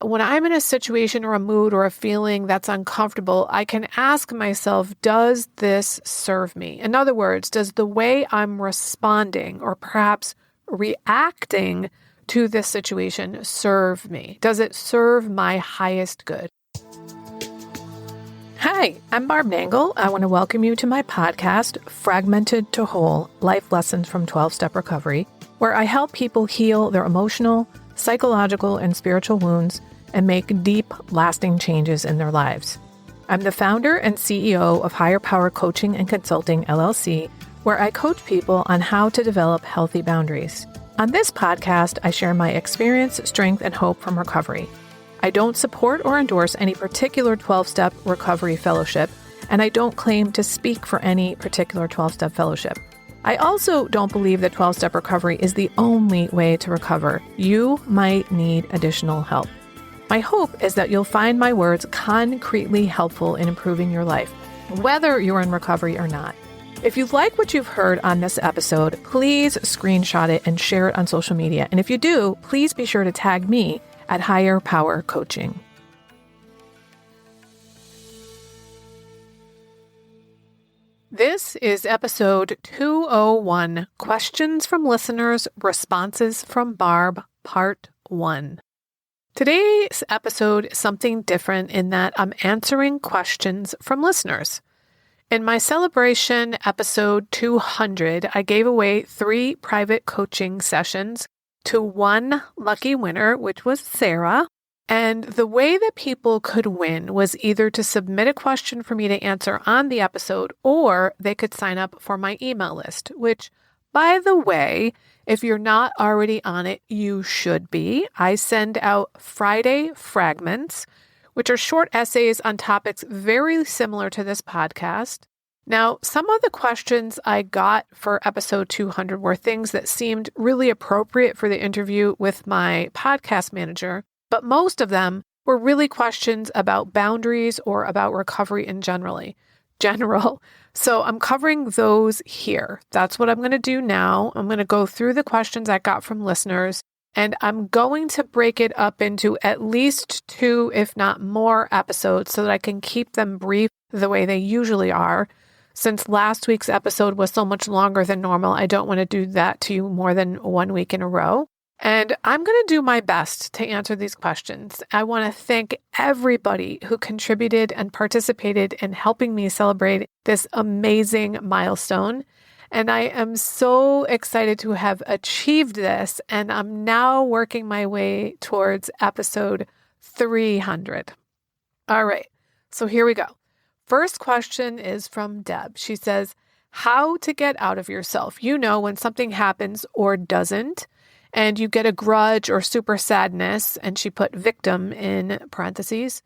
When I'm in a situation or a mood or a feeling that's uncomfortable, I can ask myself, does this serve me? In other words, does the way I'm responding or perhaps reacting to this situation serve me? Does it serve my highest good? Hi, I'm Barb Nangle. I want to welcome you to my podcast, Fragmented to Whole, Life Lessons from 12-Step Recovery, where I help people heal their emotional, psychological, and spiritual wounds and make deep, lasting changes in their lives. I'm the founder and CEO of Higher Power Coaching and Consulting, LLC, where I coach people on how to develop healthy boundaries. On this podcast, I share my experience, strength, and hope from recovery. I don't support or endorse any particular 12-step recovery fellowship, and I don't claim to speak for any particular 12-step fellowship. I also don't believe that 12-step recovery is the only way to recover. You might need additional help. My hope is that you'll find my words concretely helpful in improving your life, whether you're in recovery or not. If you like what you've heard on this episode, please screenshot it and share it on social media. And if you do, please be sure to tag me at Higher Power Coaching. This is episode 201, Questions from Listeners, Responses from Barb, Part 1. Today's episode is something different in that I'm answering questions from listeners. In my celebration episode 200, I gave away 3 private coaching sessions to one lucky winner, which was Sarah. And the way that people could win was either to submit a question for me to answer on the episode, or they could sign up for my email list, which, by the way, if you're not already on it, you should be. I send out Friday fragments, which are short essays on topics very similar to this podcast. Now, some of the questions I got for episode 200 were things that seemed really appropriate for the interview with my podcast manager, but most of them were really questions about boundaries or about recovery in general. So I'm covering those here. That's what I'm going to do now. I'm going to go through the questions I got from listeners, and I'm going to break it up into at least 2, if not more episodes so that I can keep them brief the way they usually are. Since last week's episode was so much longer than normal, I don't want to do that to you more than 1 week in a row. And I'm going to do my best to answer these questions. I want to thank everybody who contributed and participated in helping me celebrate this amazing milestone. And I am so excited to have achieved this. And I'm now working my way towards episode 300. All right, so here we go. First question is from Deb. She says, how to get out of yourself. You know, when something happens or doesn't, and you get a grudge or super sadness, and she put victim in parentheses.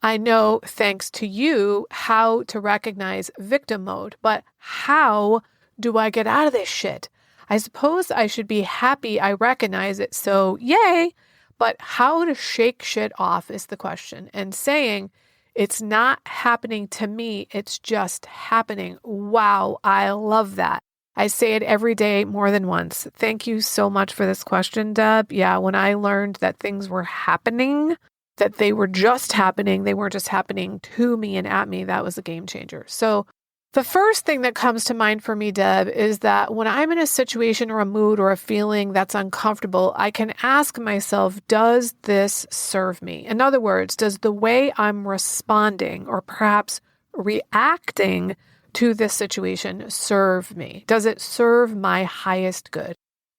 I know, thanks to you, how to recognize victim mode, but how do I get out of this shit? I suppose I should be happy I recognize it, so yay, but how to shake shit off is the question. And saying, it's not happening to me, it's just happening. Wow, I love that. I say it every day more than once. Thank you so much for this question, Deb. Yeah, when I learned that things were happening, that they were just happening, they weren't just happening to me and at me, that was a game changer. So the first thing that comes to mind for me, Deb, is that when I'm in a situation or a mood or a feeling that's uncomfortable, I can ask myself, does this serve me? In other words, does the way I'm responding or perhaps reacting to this situation serve me? Does it serve my highest good?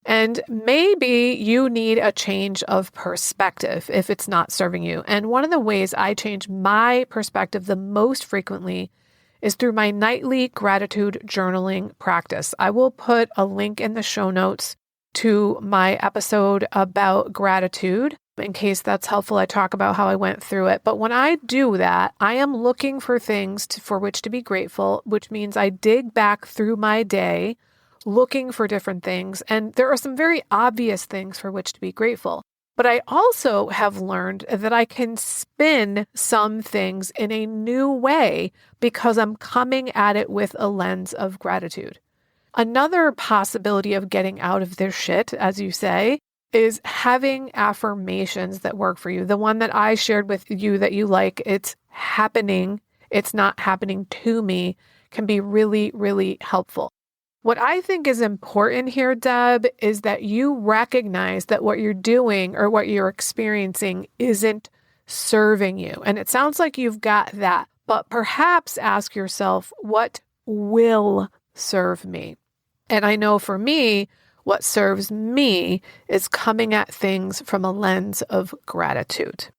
And maybe you need a change of perspective if it's not serving you. And one of the ways I change my perspective the most frequently is through my nightly gratitude journaling practice. I will put a link in the show notes to my episode about gratitude. In case that's helpful, I talk about how I went through it. But when I do that, I am looking for things for which to be grateful, which means I dig back through my day, looking for different things. And there are some very obvious things for which to be grateful. But I also have learned that I can spin some things in a new way because I'm coming at it with a lens of gratitude. Another possibility of getting out of this shit, as you say, is having affirmations that work for you. The one that I shared with you that you like, it's happening, it's not happening to me, can be really, really helpful. What I think is important here, Deb, is that you recognize that what you're doing or what you're experiencing isn't serving you. And it sounds like you've got that, but perhaps ask yourself, what will serve me? And I know for me, what serves me is coming at things from a lens of gratitude.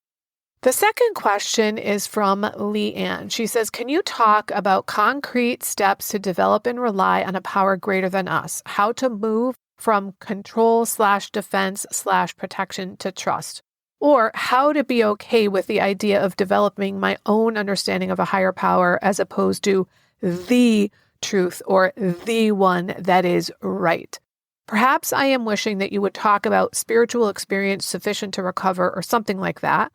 The second question is from Leanne. She says, can you talk about concrete steps to develop and rely on a power greater than us? How to move from control/defense/protection to trust? Or how to be okay with the idea of developing my own understanding of a higher power as opposed to the truth or the one that is right? Perhaps I am wishing that you would talk about spiritual experience sufficient to recover or something like that.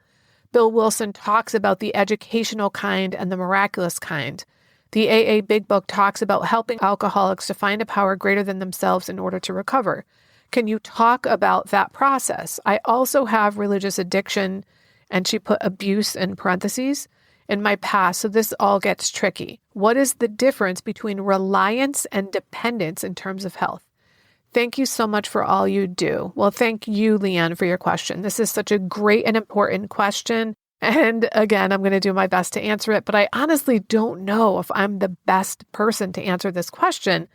Bill Wilson talks about the educational kind and the miraculous kind. The AA Big Book talks about helping alcoholics to find a power greater than themselves in order to recover. Can you talk about that process? I also have religious addiction, and she put abuse in parentheses, in my past, so this all gets tricky. What is the difference between reliance and dependence in terms of health? Thank you so much for all you do. Well, thank you, Leanne, for your question. This is such a great and important question. And again, I'm going to do my best to answer it, but I honestly don't know if I'm the best person to answer this question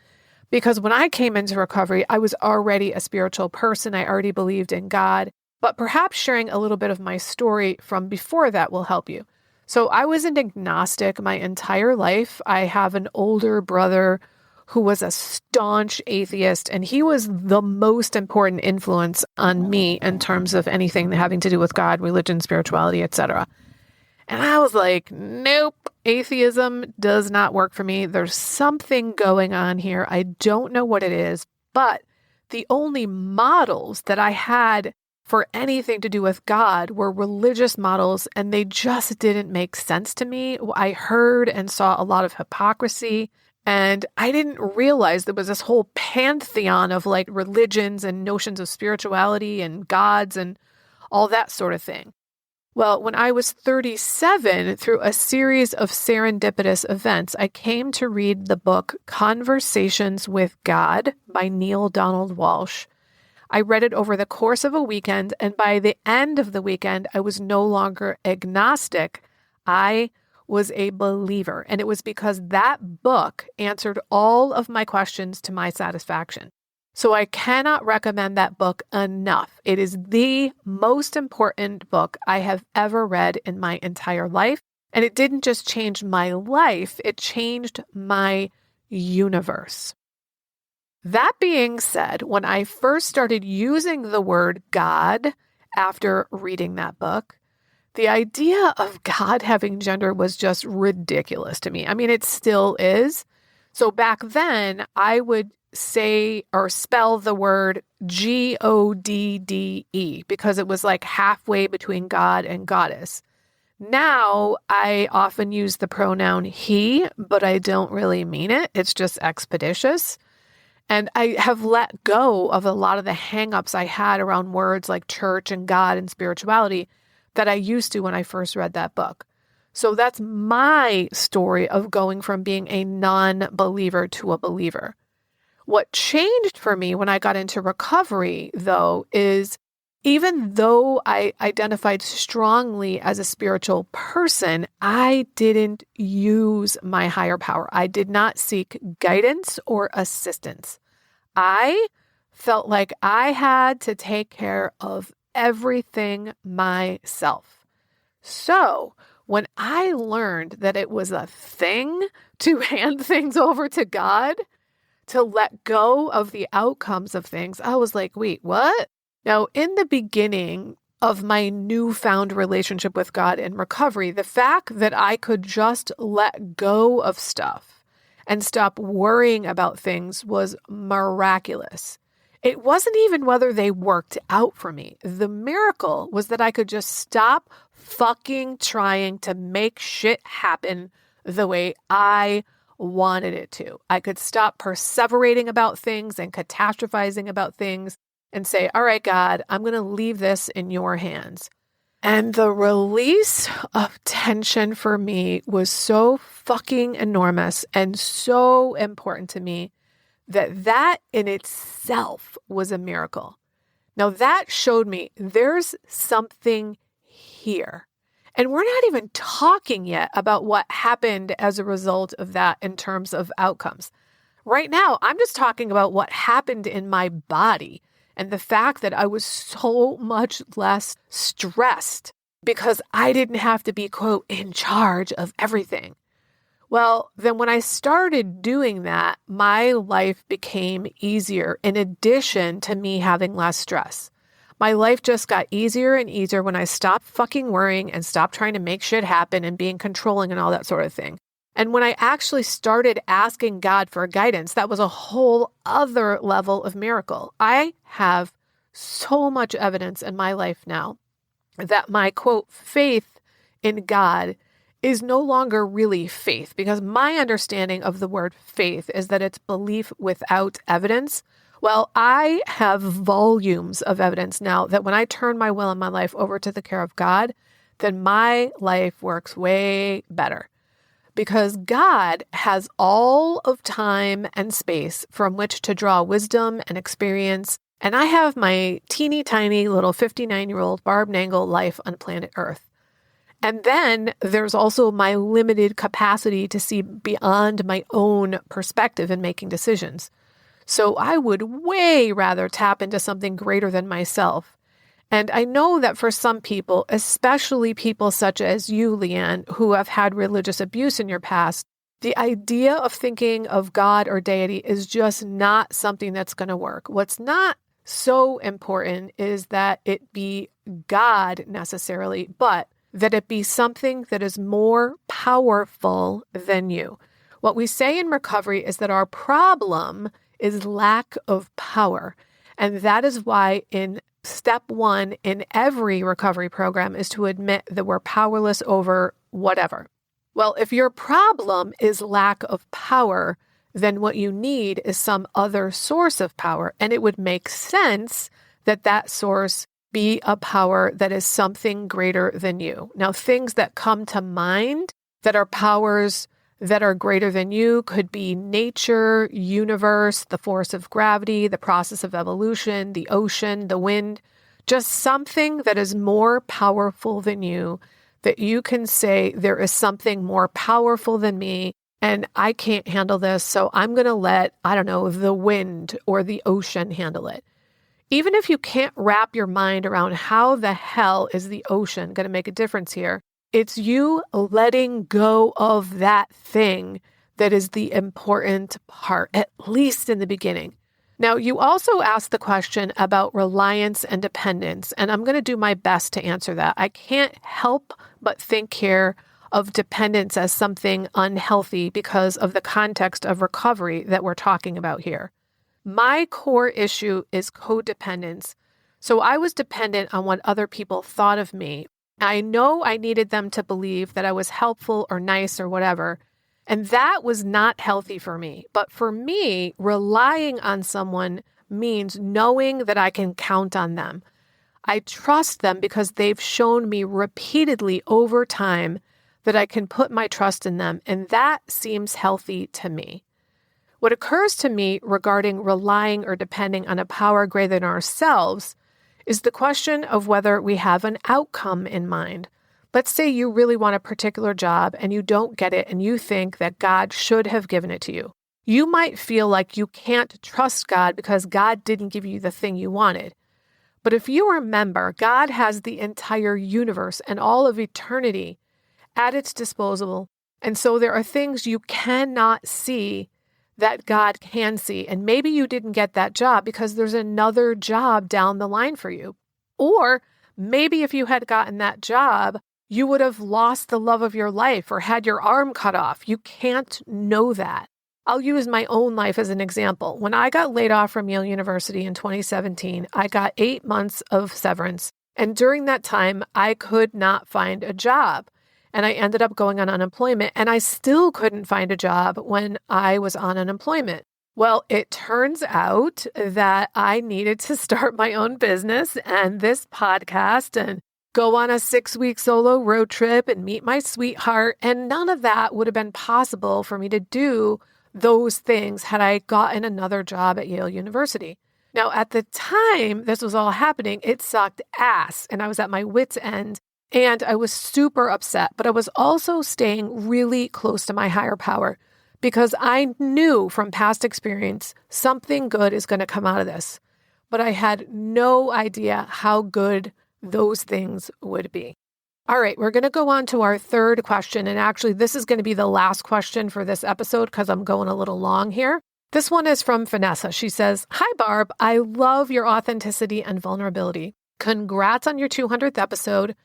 because when I came into recovery, I was already a spiritual person. I already believed in God, but perhaps sharing a little bit of my story from before that will help you. So I was an agnostic my entire life. I have an older brother who was a staunch atheist, and he was the most important influence on me in terms of anything having to do with God, religion, spirituality, etc. And I was like, nope, atheism does not work for me. There's something going on here. I don't know what it is, but the only models that I had for anything to do with God were religious models, and they just didn't make sense to me. I heard and saw a lot of hypocrisy. And I didn't realize there was this whole pantheon of like religions and notions of spirituality and gods and all that sort of thing. Well, when I was 37, through a series of serendipitous events, I came to read the book Conversations with God by Neale Donald Walsch. I read it over the course of a weekend, and by the end of the weekend, I was no longer agnostic. I was a believer, and it was because that book answered all of my questions to my satisfaction. So I cannot recommend that book enough. It is the most important book I have ever read in my entire life, and it didn't just change my life, it changed my universe. That being said, when I first started using the word God after reading that book, the idea of God having gender was just ridiculous to me. I mean, it still is. So back then, I would say or spell the word Godde because it was like halfway between God and goddess. Now, I often use the pronoun he, but I don't really mean it. It's just expeditious. And I have let go of a lot of the hangups I had around words like church and God and spirituality that I used to when I first read that book. So that's my story of going from being a non-believer to a believer. What changed for me when I got into recovery, though, is even though I identified strongly as a spiritual person, I didn't use my higher power. I did not seek guidance or assistance. I felt like I had to take care of everything myself. So when I learned that it was a thing to hand things over to God, to let go of the outcomes of things, I was like, wait, what? Now, in the beginning of my newfound relationship with God in recovery, the fact that I could just let go of stuff and stop worrying about things was miraculous. It wasn't even whether they worked out for me. The miracle was that I could just stop fucking trying to make shit happen the way I wanted it to. I could stop perseverating about things and catastrophizing about things and say, all right, God, I'm going to leave this in your hands. And the release of tension for me was so fucking enormous and so important to me that in itself was a miracle. Now that showed me there's something here. And we're not even talking yet about what happened as a result of that in terms of outcomes. Right now, I'm just talking about what happened in my body and the fact that I was so much less stressed because I didn't have to be, quote, in charge of everything. Well, then when I started doing that, my life became easier in addition to me having less stress. My life just got easier and easier when I stopped fucking worrying and stopped trying to make shit happen and being controlling and all that sort of thing. And when I actually started asking God for guidance, that was a whole other level of miracle. I have so much evidence in my life now that my, quote, faith in God is no longer really faith, because my understanding of the word faith is that it's belief without evidence. Well, I have volumes of evidence now that when I turn my will and my life over to the care of God, then my life works way better. Because God has all of time and space from which to draw wisdom and experience. And I have my teeny tiny little 59-year-old Barb Nangle life on planet Earth. And then there's also my limited capacity to see beyond my own perspective in making decisions. So I would way rather tap into something greater than myself. And I know that for some people, especially people such as you, Leanne, who have had religious abuse in your past, the idea of thinking of God or deity is just not something that's going to work. What's not so important is that it be God necessarily, but that it be something that is more powerful than you. What we say in recovery is that our problem is lack of power. And that is why in step one in every recovery program is to admit that we're powerless over whatever. Well, if your problem is lack of power, then what you need is some other source of power. And it would make sense that that source be a power that is something greater than you. Now, things that come to mind that are powers that are greater than you could be nature, universe, the force of gravity, the process of evolution, the ocean, the wind, just something that is more powerful than you, that you can say there is something more powerful than me and I can't handle this, so I'm going to let, I don't know, the wind or the ocean handle it. Even if you can't wrap your mind around how the hell is the ocean going to make a difference here, it's you letting go of that thing that is the important part, at least in the beginning. Now, you also asked the question about reliance and dependence, and I'm going to do my best to answer that. I can't help but think here of dependence as something unhealthy because of the context of recovery that we're talking about here. My core issue is codependence. So I was dependent on what other people thought of me. I know I needed them to believe that I was helpful or nice or whatever. And that was not healthy for me. But for me, relying on someone means knowing that I can count on them. I trust them because they've shown me repeatedly over time that I can put my trust in them. And that seems healthy to me. What occurs to me regarding relying or depending on a power greater than ourselves is the question of whether we have an outcome in mind. Let's say you really want a particular job and you don't get it and you think that God should have given it to you. You might feel like you can't trust God because God didn't give you the thing you wanted. But if you remember, God has the entire universe and all of eternity at its disposal. And so there are things you cannot see that God can see. And maybe you didn't get that job because there's another job down the line for you. Or maybe if you had gotten that job, you would have lost the love of your life or had your arm cut off. You can't know that. I'll use my own life as an example. When I got laid off from Yale University in 2017, I got 8 months of severance. And during that time, I could not find a job. And I ended up going on unemployment, and I still couldn't find a job when I was on unemployment. Well, it turns out that I needed to start my own business and this podcast and go on a 6-week solo road trip and meet my sweetheart. And none of that would have been possible for me to do those things had I gotten another job at Yale University. Now, at the time this was all happening, it sucked ass and I was at my wit's end and I was super upset, but I was also staying really close to my higher power because I knew from past experience something good is going to come out of this, but I had no idea how good those things would be. All right, we're going to go on to our third question. And actually, this is going to be the last question for this episode because I'm going a little long here. This one is from Vanessa. She says, "Hi, Barb. I love your authenticity and vulnerability. Congrats on your 200th episode.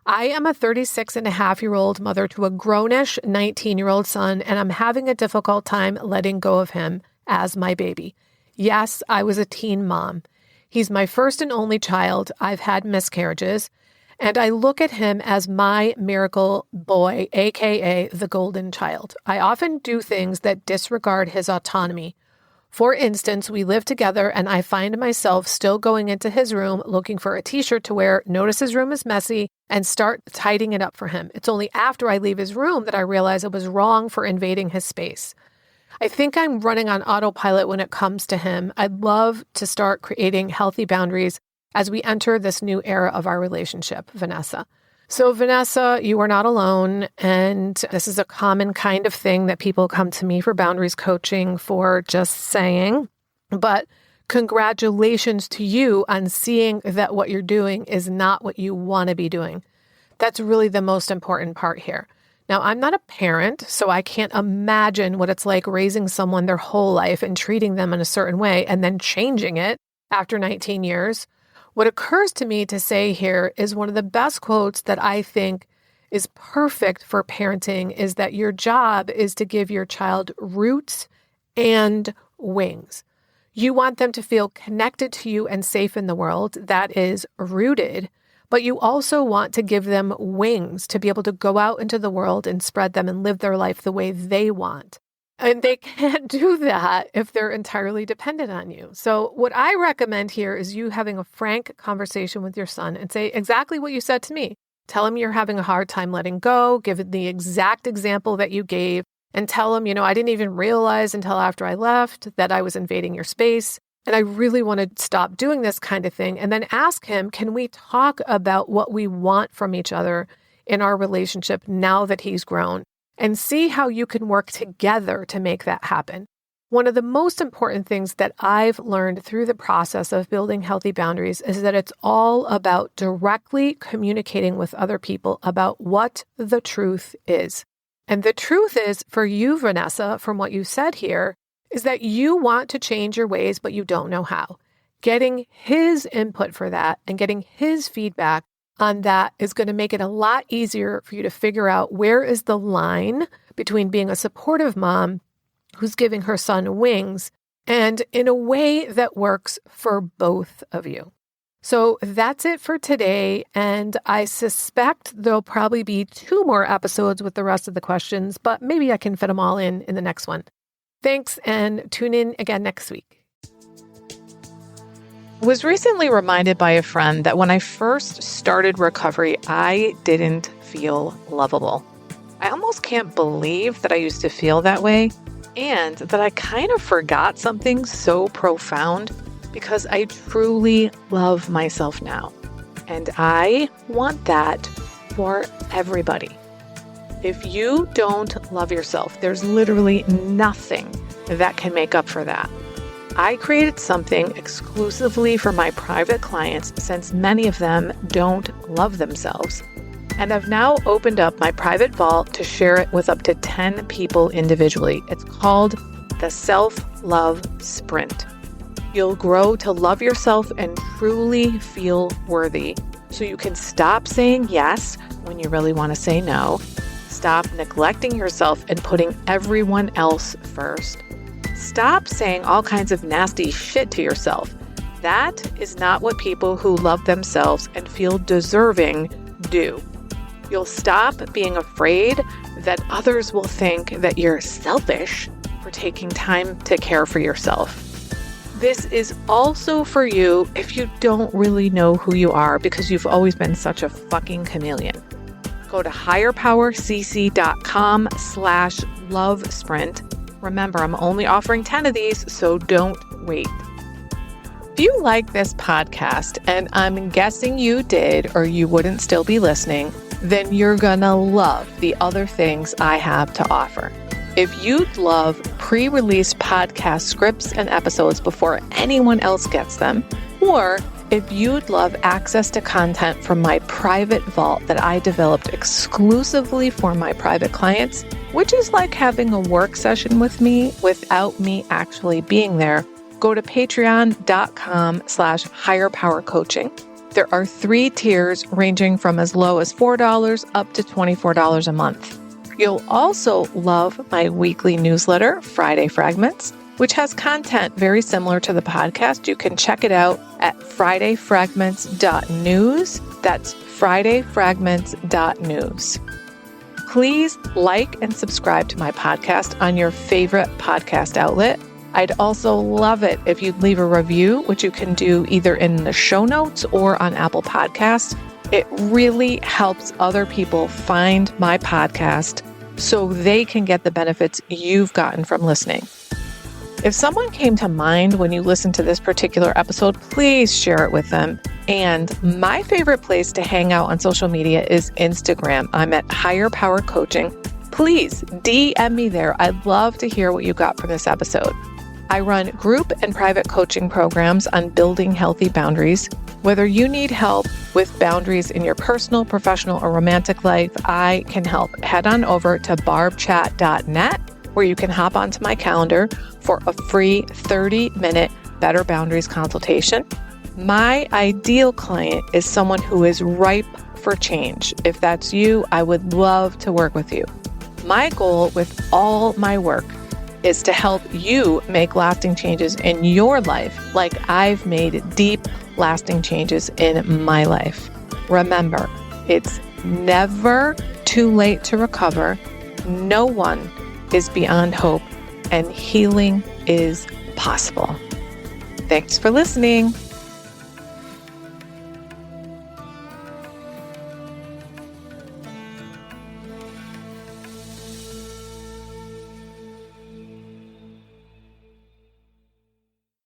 I am a 36-and-a-half-year-old mother to a grownish 19-year-old son, and I'm having a difficult time letting go of him as my baby. Yes, I was a teen mom. He's my first and only child. I've had miscarriages, and I look at him as my miracle boy, aka the golden child. I often do things that disregard his autonomy. For instance, we live together and I find myself still going into his room looking for a t-shirt to wear, notice his room is messy, and start tidying it up for him. It's only after I leave his room that I realize I was wrong for invading his space. I think I'm running on autopilot when it comes to him. I'd love to start creating healthy boundaries as we enter this new era of our relationship." Vanessa. So Vanessa, you are not alone. And this is a common kind of thing that people come to me for boundaries coaching for, just saying. But congratulations to you on seeing that what you're doing is not what you want to be doing. That's really the most important part here. Now, I'm not a parent, so I can't imagine what it's like raising someone their whole life and treating them in a certain way and then changing it after 19 years. What occurs to me to say here is one of the best quotes that I think is perfect for parenting is that your job is to give your child roots and wings. You want them to feel connected to you and safe in the world, that is rooted, but you also want to give them wings to be able to go out into the world and spread them and live their life the way they want. And they can't do that if they're entirely dependent on you. So what I recommend here is you having a frank conversation with your son and say exactly what you said to me. Tell him you're having a hard time letting go, give him the exact example that you gave, and tell him, I didn't even realize until after I left that I was invading your space. And I really want to stop doing this kind of thing. And then ask him, can we talk about what we want from each other in our relationship now that he's grown? And see how you can work together to make that happen. One of the most important things that I've learned through the process of building healthy boundaries is that it's all about directly communicating with other people about what the truth is. And the truth is, for you, Vanessa, from what you said here, is that you want to change your ways, but you don't know how. Getting his input for that and getting his feedback on that is going to make it a lot easier for you to figure out where is the line between being a supportive mom who's giving her son wings and in a way that works for both of you. So that's it for today. And I suspect there'll probably be 2 more episodes with the rest of the questions, but maybe I can fit them all in the next one. Thanks, and tune in again next week. I was recently reminded by a friend that when I first started recovery, I didn't feel lovable. I almost can't believe that I used to feel that way and that I kind of forgot something so profound because I truly love myself now. And I want that for everybody. If you don't love yourself, there's literally nothing that can make up for that. I created something exclusively for my private clients since many of them don't love themselves. And I've now opened up my private vault to share it with up to 10 people individually. It's called the Self-Love Sprint. You'll grow to love yourself and truly feel worthy so you can stop saying yes when you really want to say no. Stop neglecting yourself and putting everyone else first. Stop saying all kinds of nasty shit to yourself. That is not what people who love themselves and feel deserving do. You'll stop being afraid that others will think that you're selfish for taking time to care for yourself. This is also for you if you don't really know who you are because you've always been such a fucking chameleon. Go to higherpowercc.com/love sprint. Remember, I'm only offering 10 of these, so don't wait. If you like this podcast, and I'm guessing you did or you wouldn't still be listening, then you're gonna love the other things I have to offer. If you'd love pre-release podcast scripts and episodes before anyone else gets them, or if you'd love access to content from my private vault that I developed exclusively for my private clients, which is like having a work session with me without me actually being there, go to patreon.com/higherpowercoaching. There are 3 tiers ranging from as low as $4 up to $24 a month. You'll also love my weekly newsletter, Friday Fragments, which has content very similar to the podcast. You can check it out at fridayfragments.news. That's fridayfragments.news. Please like and subscribe to my podcast on your favorite podcast outlet. I'd also love it if you'd leave a review, which you can do either in the show notes or on Apple Podcasts. It really helps other people find my podcast so they can get the benefits you've gotten from listening. If someone came to mind when you listened to this particular episode, please share it with them. And my favorite place to hang out on social media is Instagram. I'm at Higher Power Coaching. Please DM me there. I'd love to hear what you got from this episode. I run group and private coaching programs on building healthy boundaries. Whether you need help with boundaries in your personal, professional, or romantic life, I can help. Head on over to barbchat.net, where you can hop onto my calendar for a free 30-minute Better Boundaries consultation. My ideal client is someone who is ripe for change. If that's you, I would love to work with you. My goal with all my work is to help you make lasting changes in your life like I've made deep, lasting changes in my life. Remember, it's never too late to recover. No one is beyond hope, and healing is possible. Thanks for listening.